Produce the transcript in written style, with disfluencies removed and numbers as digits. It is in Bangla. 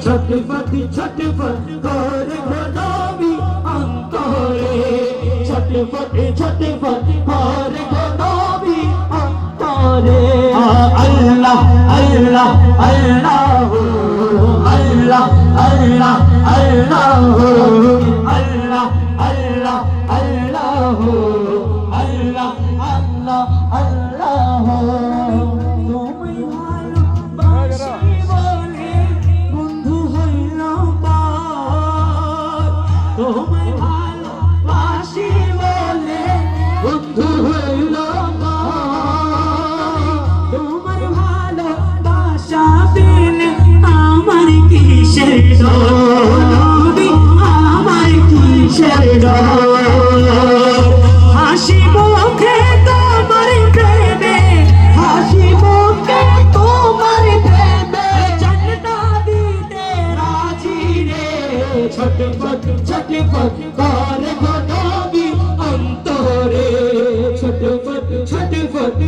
ছটফট ছটফট করে গো নবী অন্তরে ছটফট ছটফট করে গো নবী অন্তরে আল্লাহ আল্লাহ আল্লাহ আল্লাহ আল্লাহ আল্লাহ আল্লাহ আল্লাহ আল্লাহ আল্লাহ আল্লাহ আল্লাহ তুমি ভালোবাসি বলে বন্ধু হইল পার তোমায় ভালোবাসি বলে বন্ধু হইল পার তোমার ভালোবাসা পেলে আমার কিসের নবী আমার কিসের হাসি মুখে তোমার প্রেমে হাসি মুখে তোমার প্রেমে জান্নাত দিতে রাজি রে ছটফট ছটফট করে গো নবী অন্তরে ছটফট ছটফট